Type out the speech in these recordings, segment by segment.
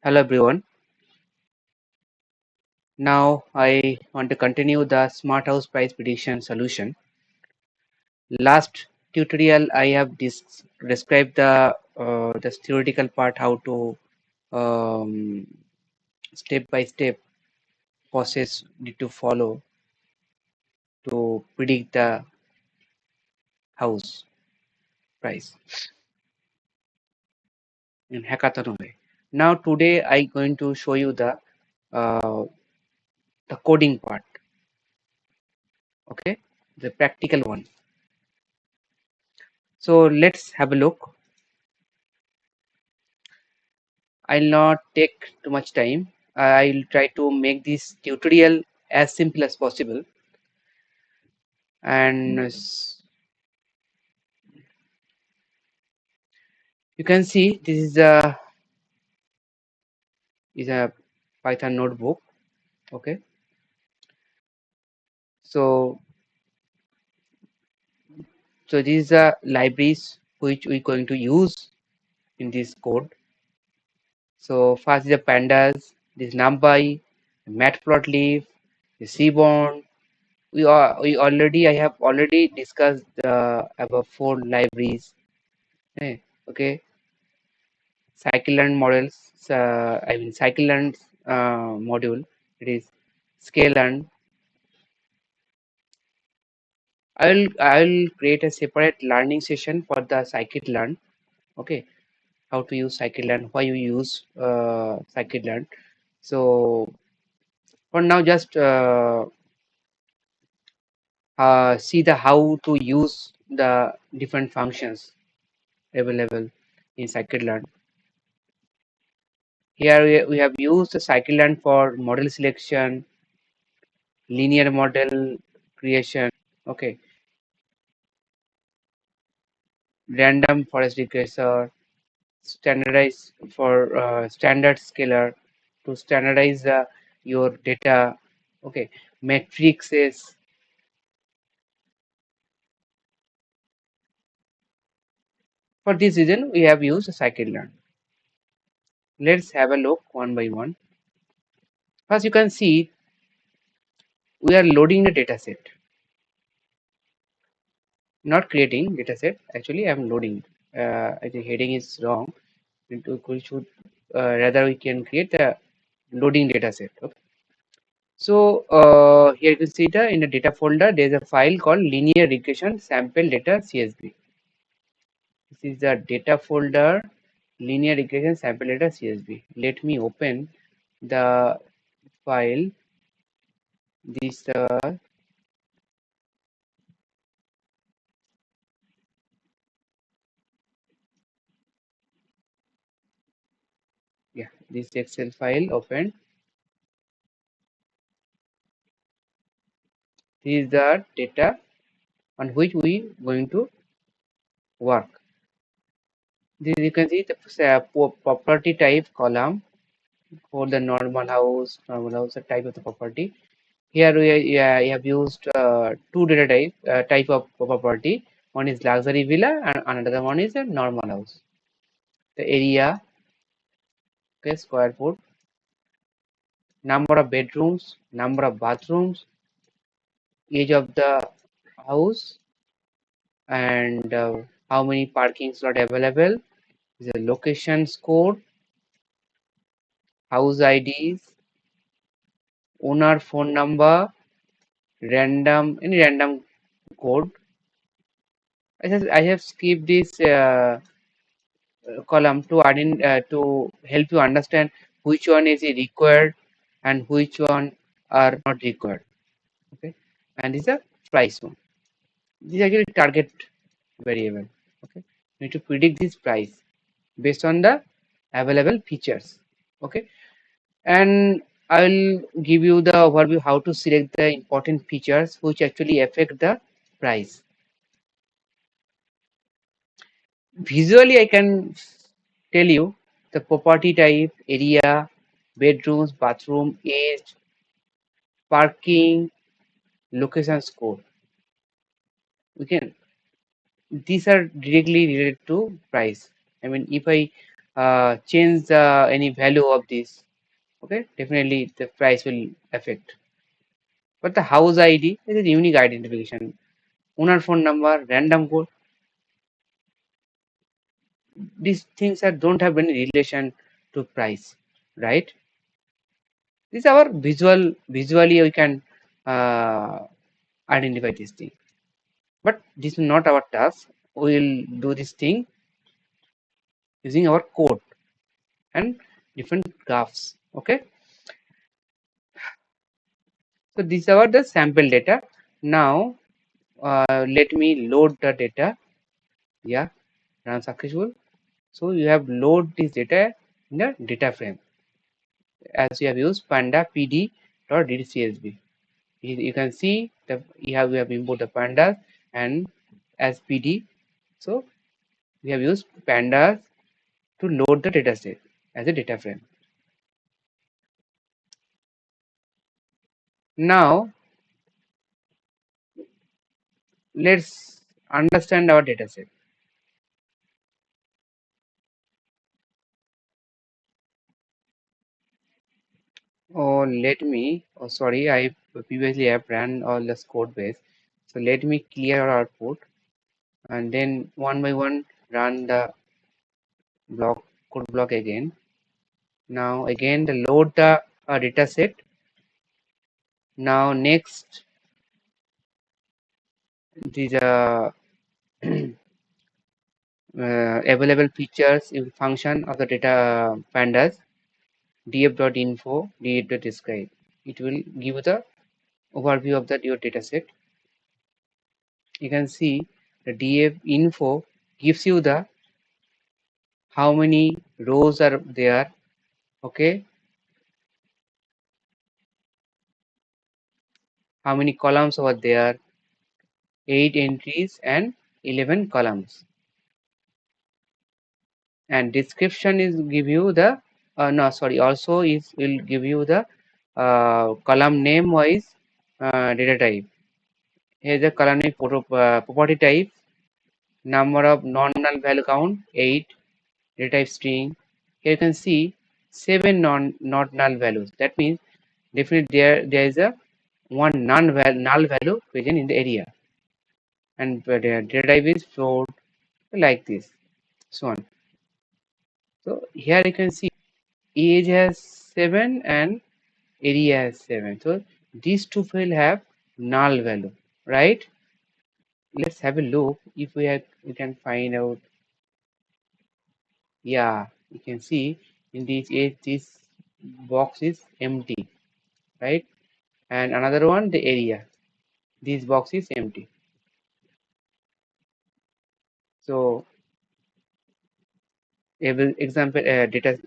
Hello everyone. Now I want to continue the smart house price prediction solution. Last tutorial I have described the theoretical part, how to step by step process need to follow to predict the house price in hackathon way. Now today I going to show you uh, the coding part. Okay, the practical one. So let's have a look. I'll not take too much time. I'll try to make this tutorial as simple as possible. And you can see this is a Python notebook. Okay, so these are libraries which we're going to use in this code. So first is the pandas, this NumPy, Matplotlib, the Seaborn. I have already discussed about 4 libraries. Okay, scikit-learn models. Scikit-learn module. It is scikit-learn. I'll create a separate learning session for the scikit-learn. Okay, how to use scikit-learn, why you use scikit-learn. So for now, just see the how to use the different functions available in scikit-learn. Here we have used the scikit-learn for model selection, linear model creation. Okay, random forest regressor, standardize for standard scalar to standardize your data. Okay, matrices. For this reason, we have used scikit-learn. Let's have a look one by one. First, you can see we are loading the dataset, not creating dataset. Actually, I am loading. I think heading is wrong. We should rather we can create the loading dataset. Okay. So here you can see in the data folder there is a file called linear regression sample data CSV. This is the data folder, linear regression sample data CSV. Let me open the file. This this Excel file open. This is the data on which we going to work. This you can see the property type column for the normal house, the type of the property. Here we have used two data type of property. One is luxury villa and another one is a normal house. The area, okay, square foot, number of bedrooms, number of bathrooms, age of the house, and how many parking slot available. The locations code, house IDs, owner phone number, any random code. I have skipped this column to help you understand which one is required and which one are not required. Okay, and this is a price one. This is actually target variable. Okay, you need to predict this price based on the available features. Okay, and I'll give you the overview how to select the important features which actually affect the price. Visually, I can tell you the property type, area, bedrooms, bathroom, age, parking, location score. We can, these are directly related to price. I mean, if I change any value of this, okay, definitely the price will affect. But the house ID is a unique identification. Owner phone number, random code, these things are don't have any relation to price, right? This is our visually we can uh, identify this thing. But this is not our task. We will do this thing using our code and different graphs. Okay. So these are the sample data. Now let me load the data. Yeah, run successful. So you have load this data in the data frame as you have used panda pd.dtsb. You can see the we have import the pandas and as pd. So we have used pandas to load the dataset as a data frame. Now let's understand our dataset. Oh, sorry, I previously have ran all the code base. So let me clear our output and then one by one run the code block again. Now again the load the dataset. Now next these available features in function of the data pandas df.info df.describe. It will give the overview of the your dataset. You can see the df info gives you the how many rows are there, okay, how many columns over there, 8 entries and 11 columns. And description is give you the no sorry also is will give you the column name wise data type. Here the column name property type, number of non-null value count 8, data type string. Here you can see 7 not null values. That means definitely there is a one null value present in the area, and the data type is float like this, so on. So here you can see age has 7 and area has 7. So these two will have null value, right? Let's have a look if we can find out. Yeah, you can see in this age this box is empty, right? And another one the area. This box is empty. So example data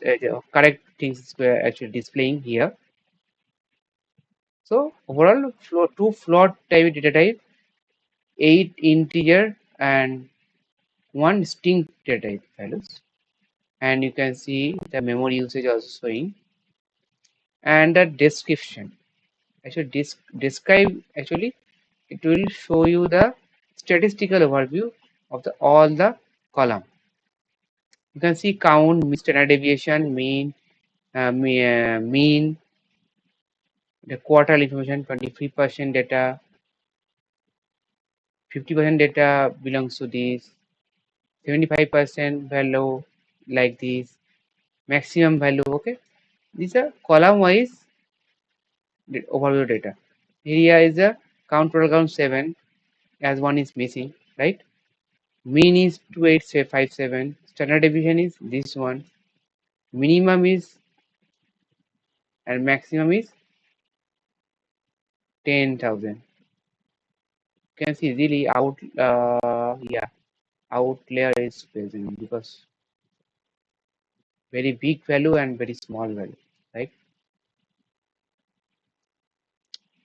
correct things were actually displaying here. So overall two float type data type, 8 integer and one string data type values, and you can see the memory usage also showing, and the description actually describe actually it will show you the statistical overview of the all the column. You can see count, standard deviation, mean, the quartile information, 23% data, 50% data belongs to this, 75% value like this, maximum value. Okay, these are column wise overview data. Area is a count total count 7 as one is missing, right? Mean is 2857, standard deviation is this one, minimum is and maximum is 10,000. You can see really outlier is present because very big value and very small value, right?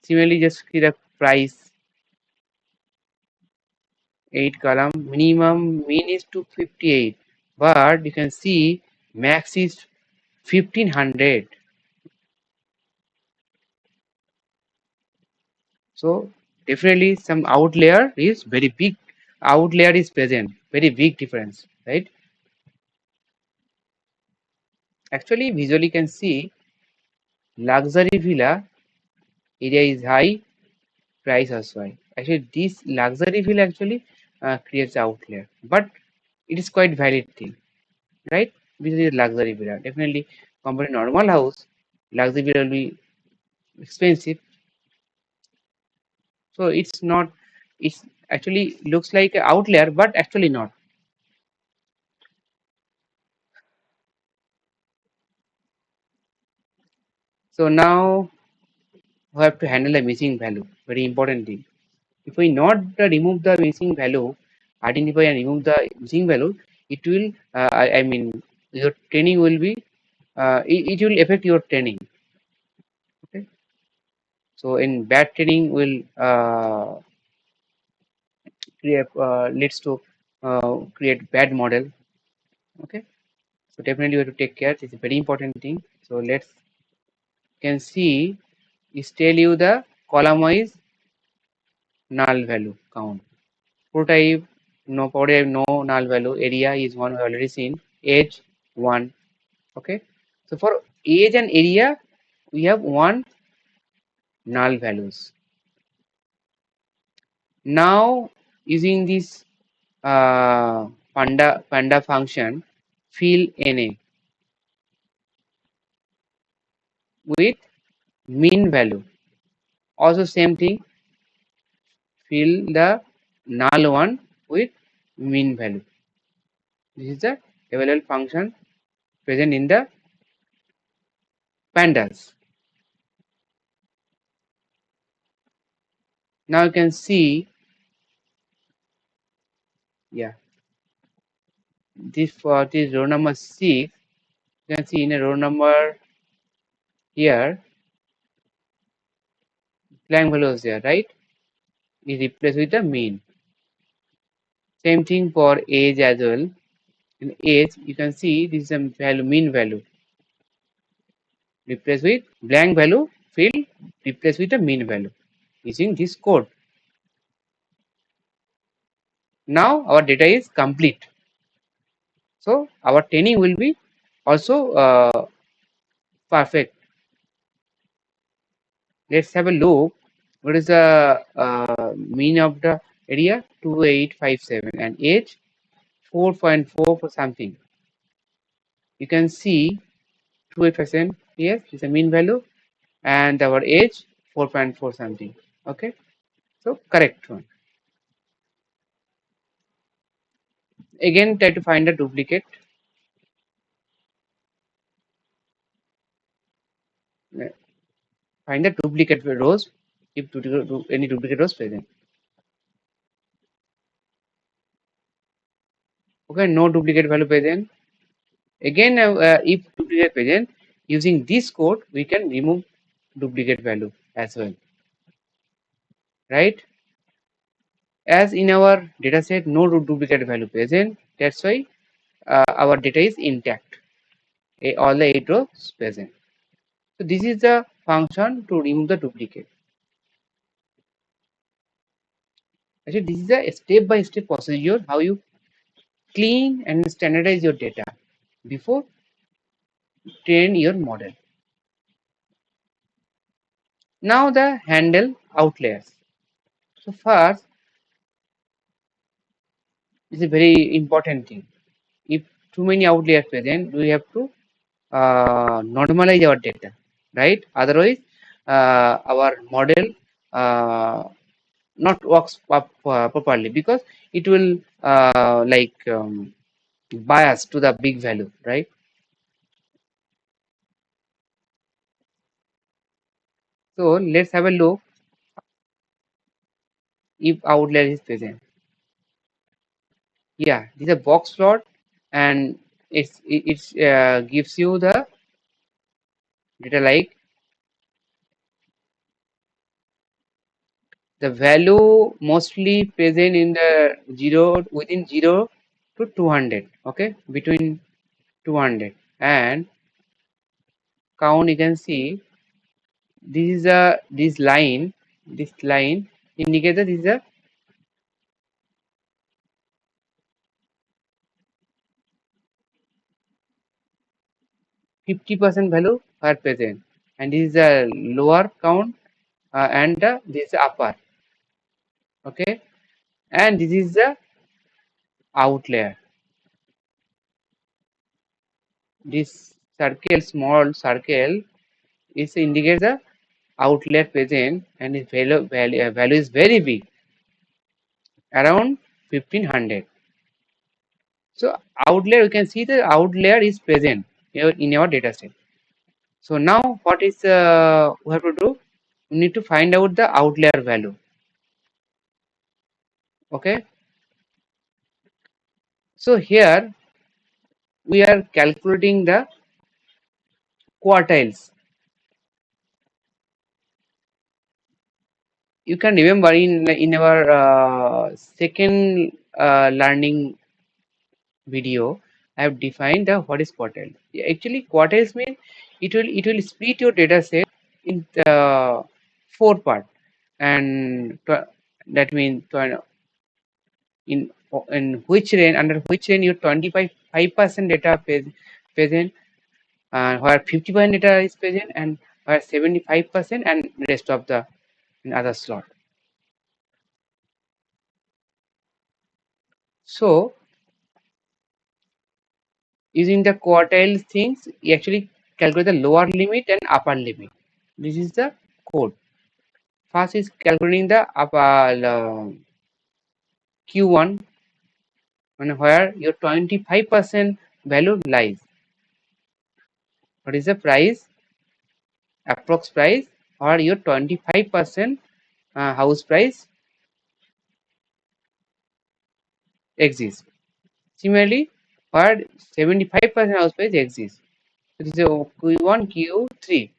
Similarly, just see the price, 8 column, minimum mean is 258, but you can see max is 1500. So definitely some outlier is very big. Outlier is present, very big difference, right? Actually, visually can see luxury villa area is high, price also high. Actually, this luxury villa actually creates outlier, but it is quite valid thing, right? This is luxury villa. Definitely, compared to normal house, luxury villa will be expensive. So it's not. It's actually looks like an outlier, but actually not. So now we have to handle a missing value. Very important thing. If we not remove the missing value, identify and remove the missing value, it will. I mean, your training will be. It will affect your training. Okay. So in bad training will create leads to create bad model. Okay. So definitely you have to take care. It's a very important thing. So let's can see is tell you the column wise null value count. Prototype no prototype no null value. Area is one we already seen. Age one. Okay. So for age and area we have one null values. Now using this panda function fill na with mean value. Also same thing, fill the null one with mean value. This is the available function present in the pandas. Now you can see, yeah, this for this row number 6, you can see in a row number here, blank value is there, right? Is replaced with the mean. Same thing for age as well. In age, you can see this is a value, mean value. Replace with blank value, fill, replace with the mean value using this code. Now our data is complete. So our training will be also perfect. Let's have a look. What is the mean of the area? 2857 and age 4.4 for something. You can see 28%. Yes, it's a mean value, and our age 4.4 something. Okay, so correct one. Again, try to find a duplicate. Find the duplicate rows if any duplicate rows present. Okay, no duplicate value present. Again, if duplicate present, using this code we can remove duplicate value as well, right? As in our data set, no duplicate value present. That's why our data is intact. All the 8 rows present. So this is the function to remove the duplicate. Actually, this is a step-by-step procedure how you clean and standardize your data before train your model. Now the handle outliers. So first is a very important thing. If too many outliers present, we have to normalize our data, right? Otherwise, our model not works properly because it will bias to the big value, right? So let's have a look if outlier is present. Yeah, this is a box plot, and it's gives you the data like the value mostly present in the zero within 0 to 200. Okay, between 200 and count. You can see this is a this line indicates that this is a 50% value are present, and this is the lower count, and this is upper. Okay, and this is the outlier. This circle, small circle, is indicates the outlier present, and its value is very big, around 1500. So outlier, you can see the outlier is present here in our data set. So now what is we have to do? We need to find out the outlier value. Okay. So here we are calculating the quartiles. You can remember in our second learning video, I have defined the what is quartile. Actually, quartiles mean it will split your data set in four part, and that means in which range, under which range your 25% data present, where 50% data is present, and where 75% and rest of the in other slot. So using the quartile things, you actually calculate the lower limit and upper limit. This is the code. First is calculating the upper Q1, and where your 25% value lies. What is the price? Approx price, or your 25% house price exists. Similarly, where 75% house price exists. It is a Q1, Q3.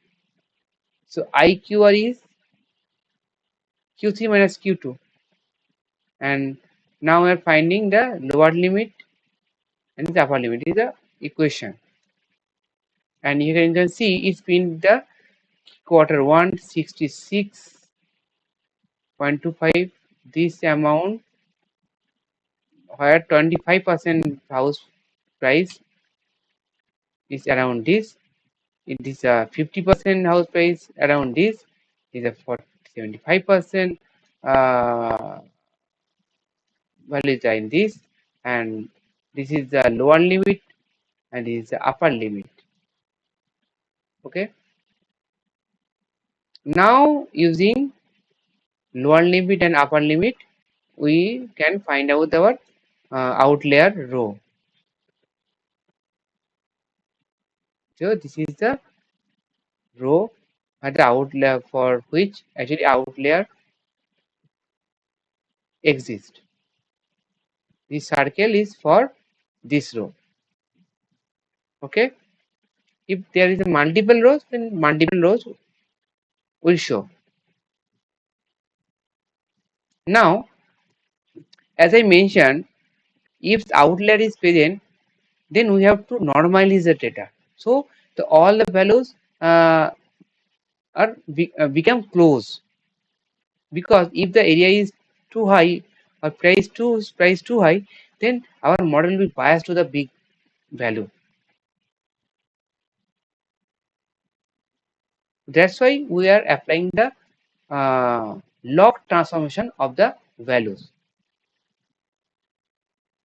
So IQR is Q3 minus Q2, and now we are finding the lower limit and the upper limit is the equation, and you can see it's been the quarter 1 66.25, this amount where 25% house price is around this. It is a 50% house price around this. Is a 75% values are in this, and this is the lower limit, and this is the upper limit. Okay. Now using lower limit and upper limit, we can find out our outlier row. So this is the row at the outlier for which actually outlier exists. This circle is for this row. Okay. If there is a multiple rows, then multiple rows will show. Now, as I mentioned, if the outlier is present, then we have to normalize the data. So all the values become close, because if the area is too high or price too high, then our model will be biased to the big value. That's why we are applying the log transformation of the values.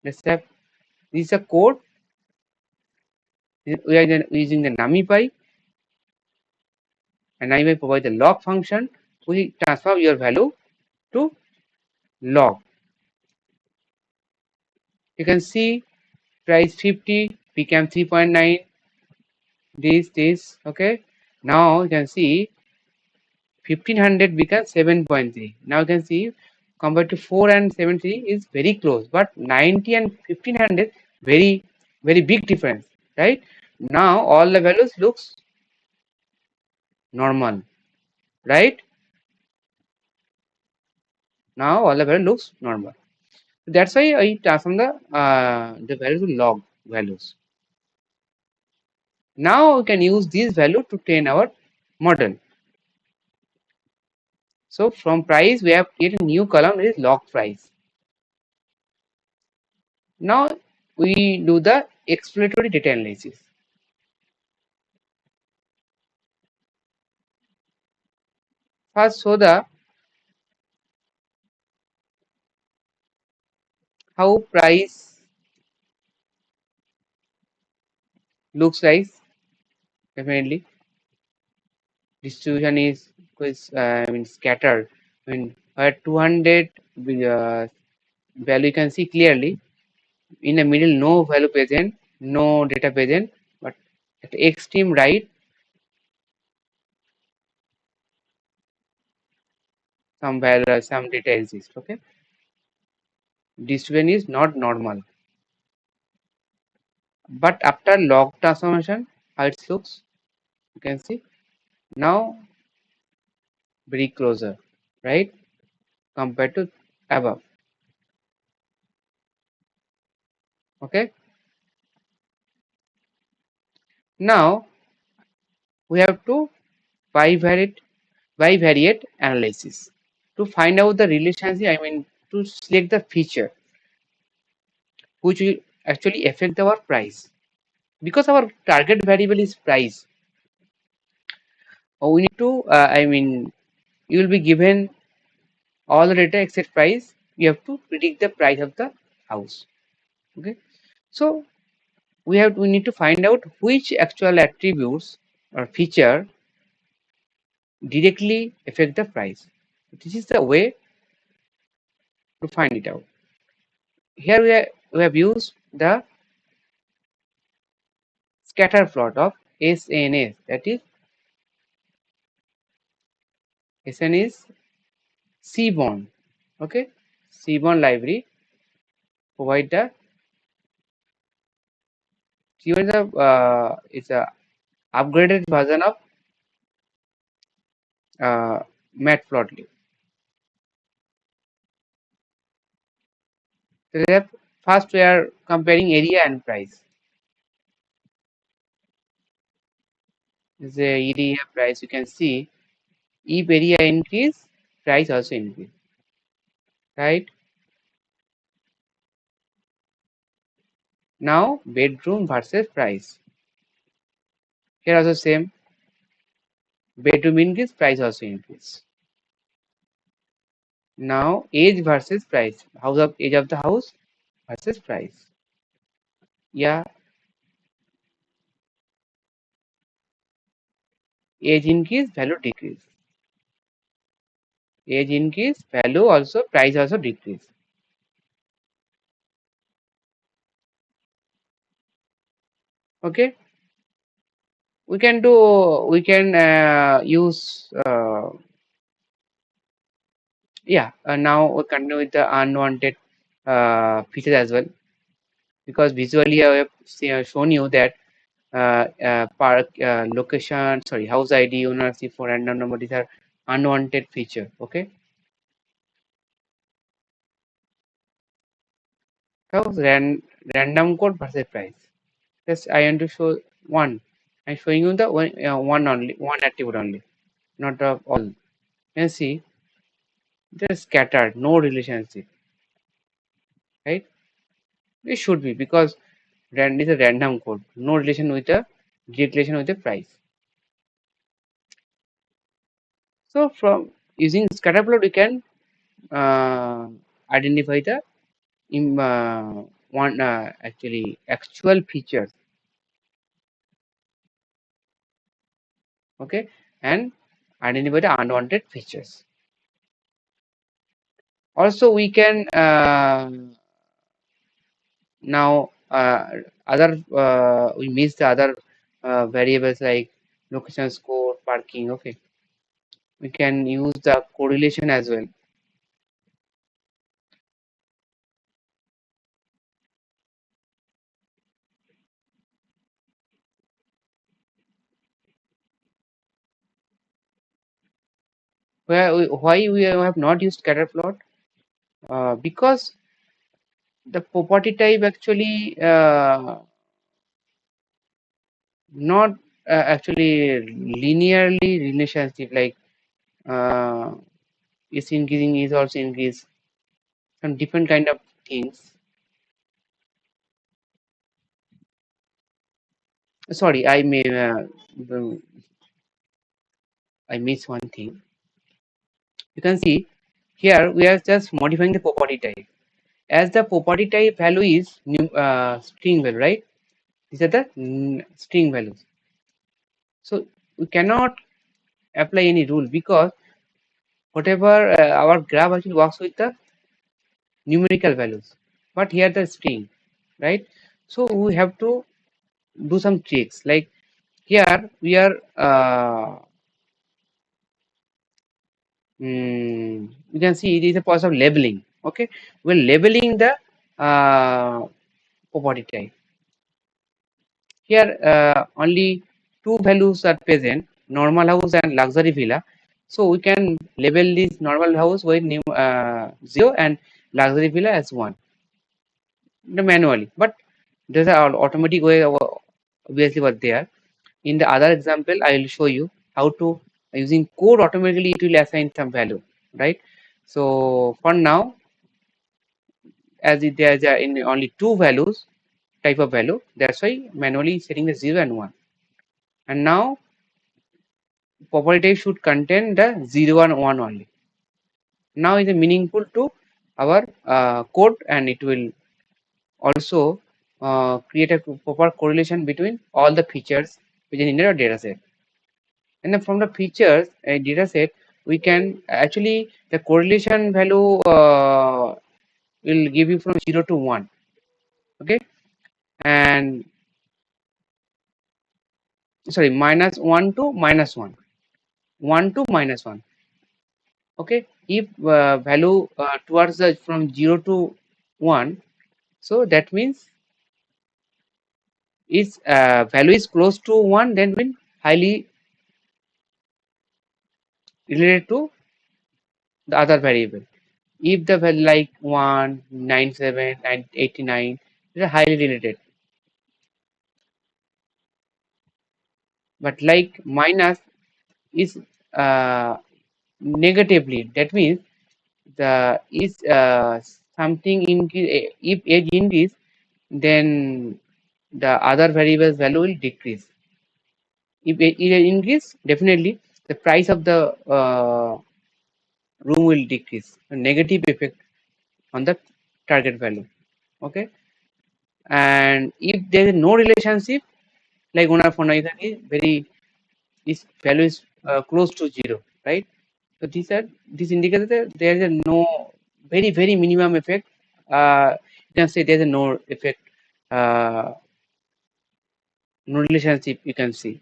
Let's have this is a code. We are using the NumPy, and NumPy provide the log function. We transform your value to log. You can see price 50 became 3.9. This okay. Now you can see 1500 becomes 7.3. Now you can see compared to 4 and 73 is very close, but 90 and 1500 very big difference, right? Now all the values looks normal, right? Now all the value looks normal. That's why I transform the values to log values. Now we can use this value to train our model. So from price we have created a new column, is log price. Now we do the exploratory data analysis. First, show the how price looks like. Definitely, distribution is I mean scattered. I mean, at 200 value you can see clearly. In the middle, no value present, no data present, but at the extreme right, some value, some data exists. Okay, distribution is not normal. But after log transformation, how it looks, you can see now very closer, right? Compared to above. Okay. Now we have to bivariate bivariate analysis to find out the relationship. I mean to select the feature which will actually affect our price. Because our target variable is price, we need to I mean you will be given all the data except price. You have to predict the price of the house. Okay, so we need to find out which actual attributes or feature directly affect the price. This is the way to find it out. Here we have used the scatter plot of SNS, that is SN is Seaborn. Okay, Seaborn library provide the Seaborn is a upgraded version of Matplotlib. So first we are comparing area and price. This is the area price. You can see if area increase, price also increase, right? Now bedroom versus price. Here also same. Bedroom increase, price also increase. Now age versus price. Age of the house versus price. Yeah, age increase, value decrease. Age increase, value also, price also decrease. Okay, we can use yeah. Now we continue with the unwanted features as well, because visually I have shown you that park location, sorry, house ID, ownership for random number, these are unwanted feature. Okay, so random code versus price. Just I want to show one. I'm showing you the one only, one attribute only, not of all. You can see they're scattered, no relationship, right? It should be, because rand is a random code, no relation with the direct relation with the price. So from using scatter plot, we can uh, identify the one actually actual features. Okay, and identify the unwanted features. Also, we can now other we miss the other variables like location score, parking. Okay, we can use the correlation as well. Why we have not used scatter plot? Because the property type actually not actually linearly relationship, like uh, is increasing, is also increase, some different kind of things. Sorry, I may I miss one thing. You can see here we are just modifying the property type. As the property type value is string value, right? These are the string values. So we cannot apply any rule because whatever our graph actually works with the numerical values, but here the string, right? So we have to do some tricks. Like here we are you can see it is a process of labeling. Okay, we're labeling the property type. Here only two values are present, normal house and luxury villa. So we can label this normal house with 0 and luxury villa as 1 manually. But there's an automatic way obviously was there. In the other example, I will show you how to using code automatically it will assign some value, right? So for now, as it there's in only two values type of value, that's why manually setting the 0 and 1. And now property type should contain the 0 and 1 only. Now is meaningful to our code, and it will also create a proper correlation between all the features within the data set. And then from the features a data set, we can actually the correlation value will give you from 0 to 1. Okay, and sorry, minus 1 to minus 1, 1 to minus 1. Okay, if value towards the from 0 to 1, so that means its value is close to 1, then mean highly related to the other variable. If the value like 1, 97, 89, they are highly related. But like minus is negatively, that means the is something increase. If age increase, then the other variables value will decrease. If age increase, definitely the price of the room will decrease. A negative effect on the target value. Okay, and if there is no relationship, like one of is very this value is close to 0, right? So this indicates that there is a no very minimum effect. You can say there is a no effect, no relationship. You can say.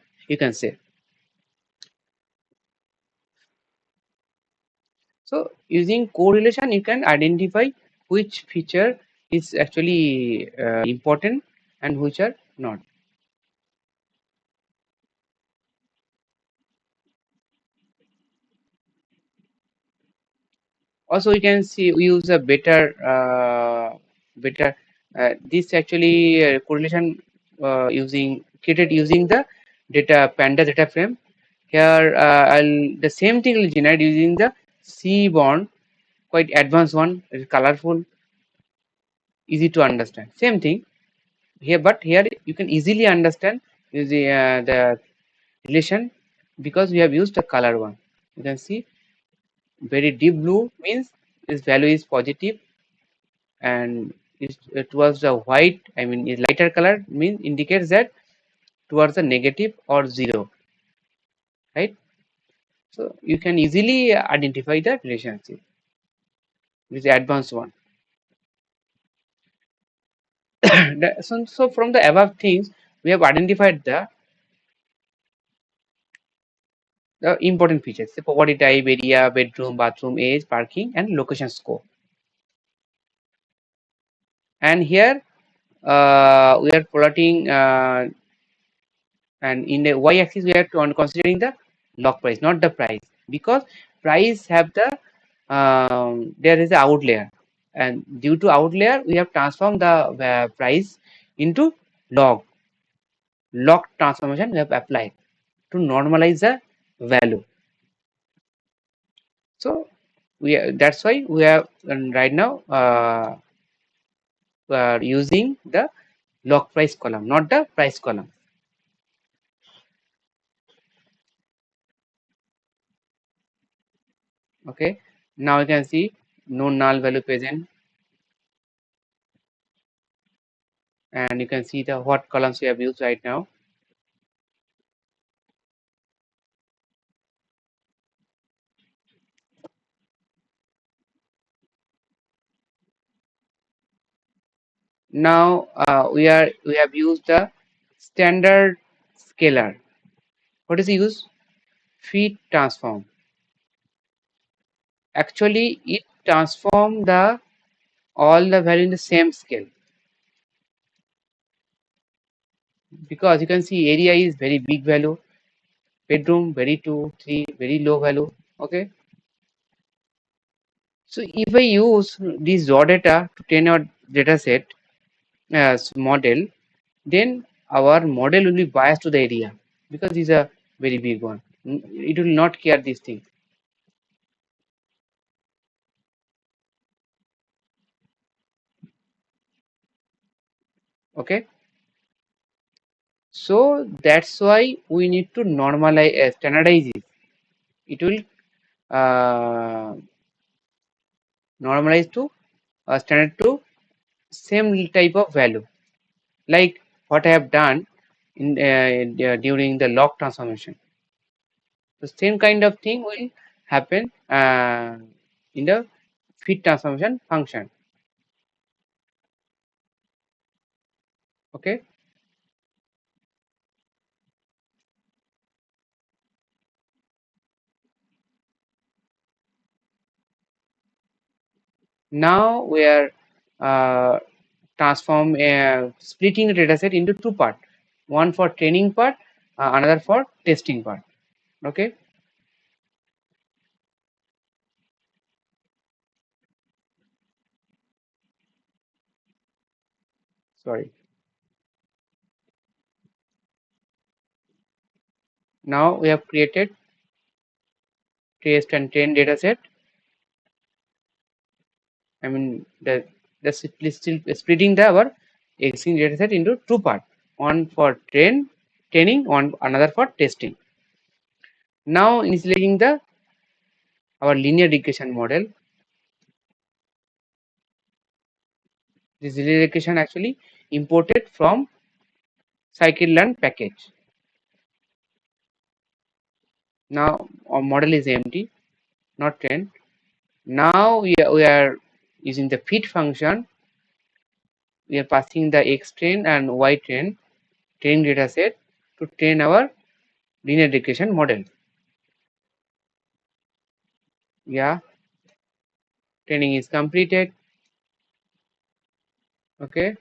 So using correlation, you can identify which feature is actually important and which are not. Also, we can see we use a better this actually correlation using created using the data panda data frame. Here the same thing will generate using the Seaborn, quite advanced one, it's colorful, easy to understand. Same thing here, but here you can easily understand using the relation because we have used a color one. You can see very deep blue means this value is positive, and towards the white, I mean is lighter color means indicates that towards the negative or 0, right? So you can easily identify the relationship with the advanced one. So from the above things, we have identified the important features: the property type, area, bedroom, bathroom, age, parking, and location scope. And here we are plotting and in the y-axis we are considering the log price, not the price, because price have the there is a outlier, and due to outlier we have transformed the price into log. Log transformation we have applied to normalize the value. So that's why we are right now using the log price column, not the price column. Okay, now you can see no null value present, and you can see the what columns we have used right now. Now we have used the standard scalar. What is use? Fit transform. Actually, it transform the all the value in the same scale, because you can see area is very big value, bedroom very 2 3 very low value. Okay, so if I use this raw data to train our data set as model, then our model will be biased to the area, because it's a very big one. It will not care these things. Okay, so that's why we need to normalize, standardize it. It will uh, normalize to standard to same type of value, like what I have done in during the log transformation. The same kind of thing will happen in the fit transformation function. Okay, now we are splitting the dataset into two parts, one for training part, another for testing part. Okay, sorry. Now we have created test and train dataset. I mean the still splitting the our existing dataset into two parts, one for training, one another for testing. Now initializing the our linear regression model. This linear regression actually imported from scikit-learn package. Now our model is empty, not trained. Now we are using the fit function. We are passing the x train and y train training dataset to train our linear regression model. Yeah, training is completed. Okay,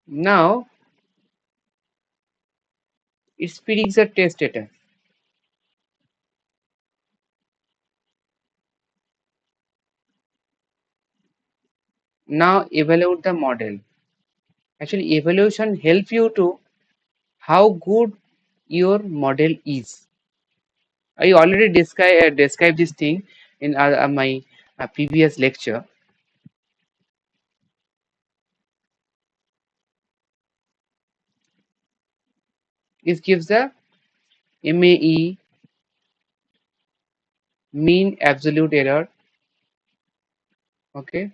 now it predicts the test data. Now evaluate the model. Actually, evaluation help you to how good your model is. I already described this thing in my previous lecture. It gives the MAE, mean absolute error. Okay,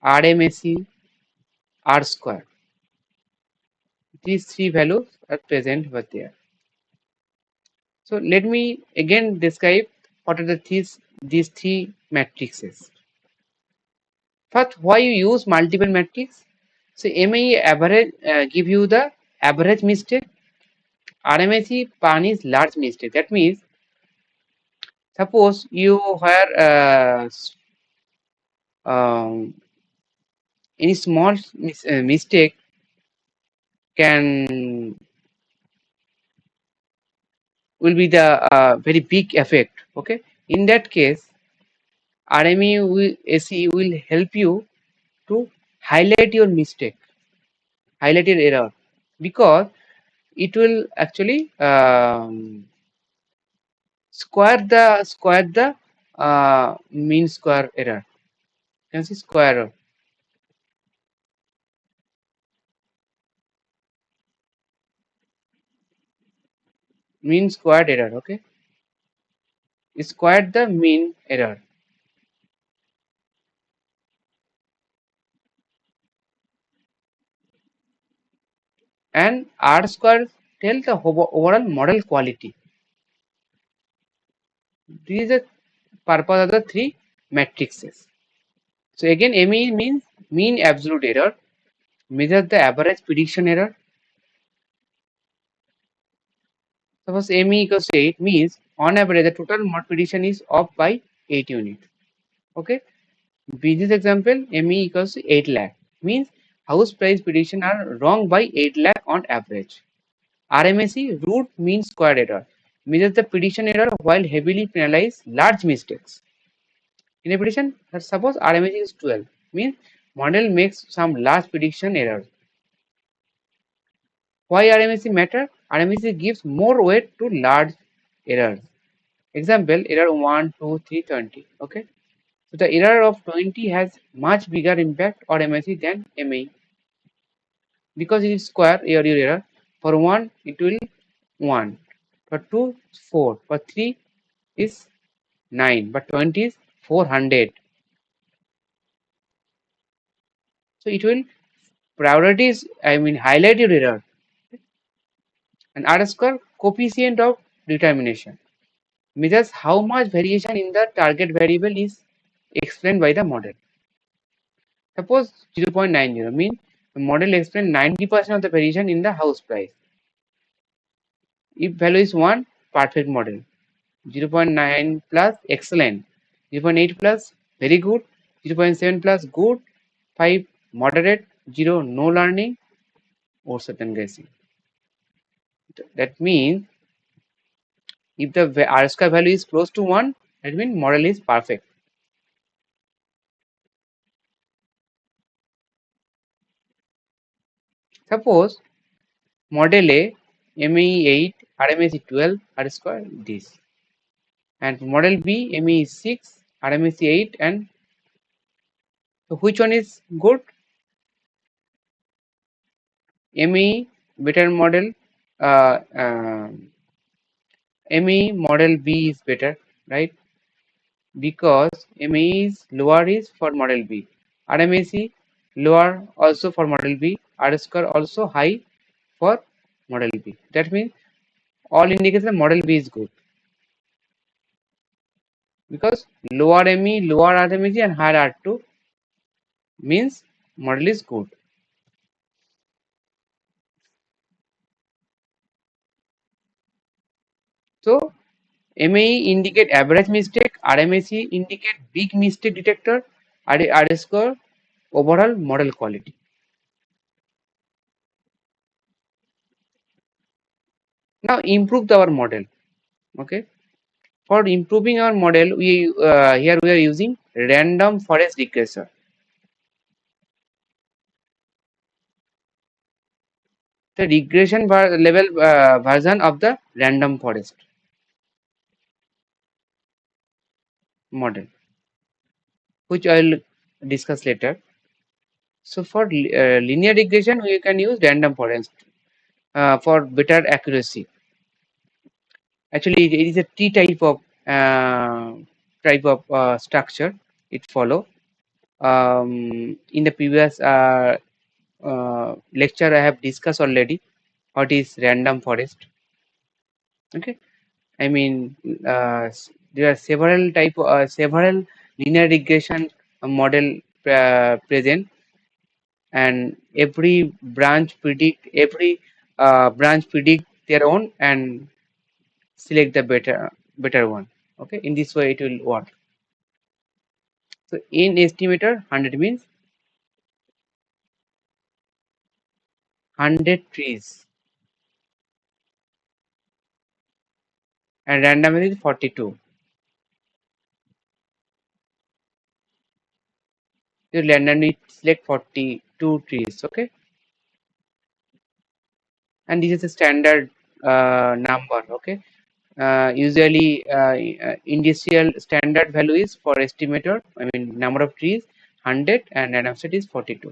RMSE, R square. These three values are present over there. So let me again describe what are these three matrices. First, why you use multiple matrix? So MAE average give you the average mistake. RMSE punish large mistake. That means suppose you were um, any small mistake can will be the very big effect. Okay, in that case RME will SE will help you to highlight your mistake, highlight your error, because it will actually square the mean square error. You can see square error. mean squared error. Okay, squared the mean error, and R square tell the overall model quality. This is the purpose of the three matrices. So again, ME means mean absolute error, measures the average prediction error. Suppose ME equals to 8 means on average the total mod prediction is off by 8 units. Okay. Business example, ME equals to 8 lakh means house price prediction are wrong by 8 lakh on average. RMSE root mean square error measures the prediction error while heavily penalize large mistakes. In a prediction, suppose RMSE is 12 means model makes some large prediction error. Why RMSE matter? RMSE gives more weight to large errors. Example, error 1, 2, 3, 20. Okay. So the error of 20 has much bigger impact on MSE than ME because it is square error. For 1, it will 1. For 2, 4. For 3 is 9. But 20 is 400. So it will priorities, highlight your error. And R square coefficient of determination measures how much variation in the target variable is explained by the model. Suppose 0.90 means the model explains 90% of the variation in the house price. If value is 1, perfect model. 0.9 plus excellent. 0.8 plus very good. 0.7 plus good. 5 moderate. 0 no learning or certain guessing. That means if the R square value is close to 1, that means model is perfect. Suppose model A, ME 8, RMSE 12, R square this. And model B, ME is 6, RMSE 8, and so which one is good? ME better model, uh, uh, ME model B is better, right? Because ME is lower is for model B. RMSE lower also for model B. R square also high for model B. That means all indicates the model B is good. Because lower ME, lower RMSE and higher R2 means model is good. So MAE indicate average mistake, RMSE indicate big mistake detector, R score overall model quality. Now improve our model. Okay. For improving our model, we here we are using random forest regressor. The regression level version of the random forest model, which I will discuss later. So for linear regression, we can use random forest for better accuracy. Actually, it is a T type of structure it follow. In the previous lecture, I have discussed already what is random forest. Okay, I mean there are several linear regression model present, and every branch predict their own and select the better one. Okay, in this way it will work. So in estimator 100 means 100 trees and random is 42. You randomly select 42 trees. Okay, and this is a standard number. Okay, usually initial standard value is for estimator, number of trees 100 and random set is 42.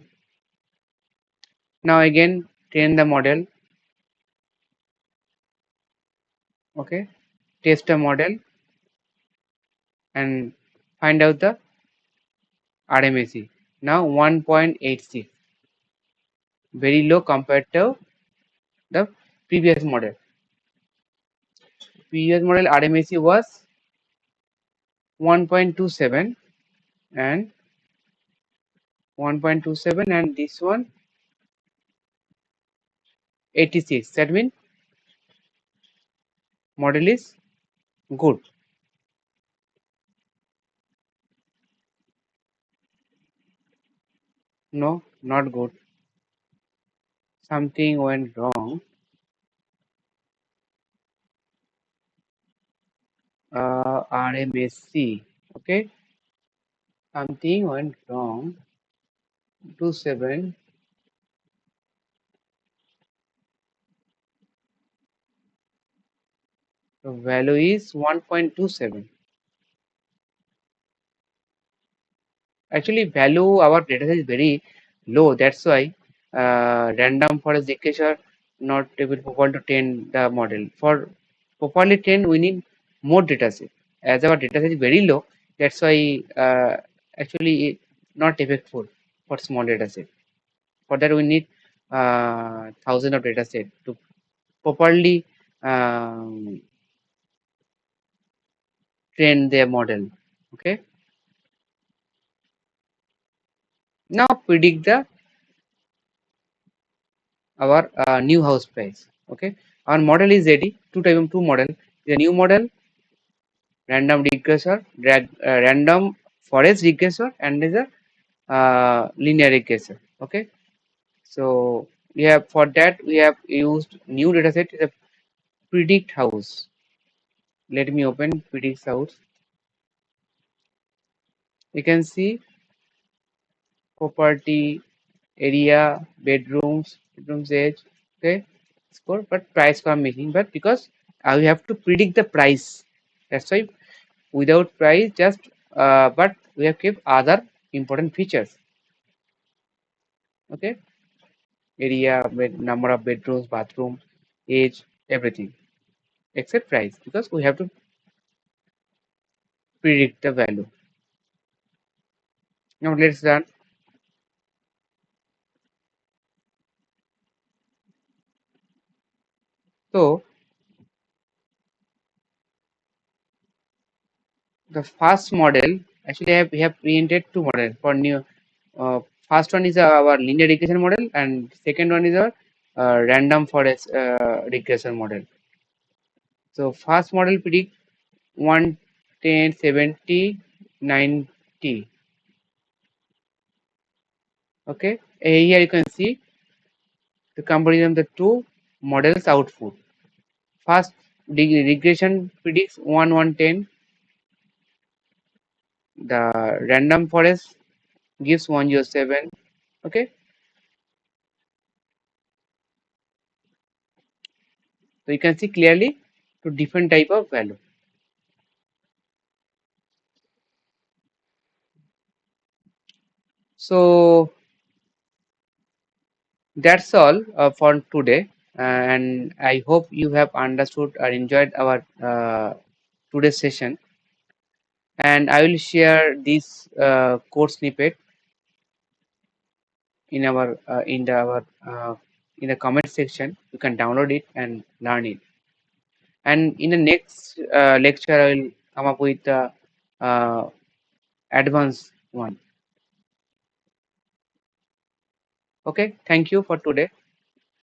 Now again train the model. Okay, test a model and find out the RMSE. Now 1.86, very low compared to the previous model. Previous model RMSE was 1.27 and 1.27, and this one 86. That means model is good. No, not good. Something went wrong. RMSC. Okay, something went wrong. 27. The value is 1.27. Actually, value our data set is very low. That's why random forest decay are not able to train the model. For properly train, we need more data set. As our data set is very low, that's why actually it not effective for small data set. For that, we need thousands of data set to properly train their model. Okay. Now predict the our new house price. Okay, our model is ready. Two model. The new model, random regressor, random forest regressor, and is a linear regressor. Okay, so we have for that we have used new dataset is a predict house. Let me open predict house. You can see property, area, bedrooms age. Okay, score, but price I'm making, but because we have to predict the price, that's why without price just but we have kept other important features. Okay, area, number of bedrooms, bathroom, age, everything except price, because we have to predict the value. Now let's run. So the first model, actually we have created two models for new. First one is our linear regression model, and second one is our random forest regression model. So first model predict 1, 10, 70, 90. Okay, here you can see the comparison of the two models output. First regression predicts 1, 110. The random forest gives 107. Okay, so you can see clearly two different type of value. So that's all for today, and I hope you have understood or enjoyed our today's session. And I will share this code snippet in our in the comment section. You can download it and learn it. And in the next lecture, I will come up with the uh, advanced one. Okay, thank you for today.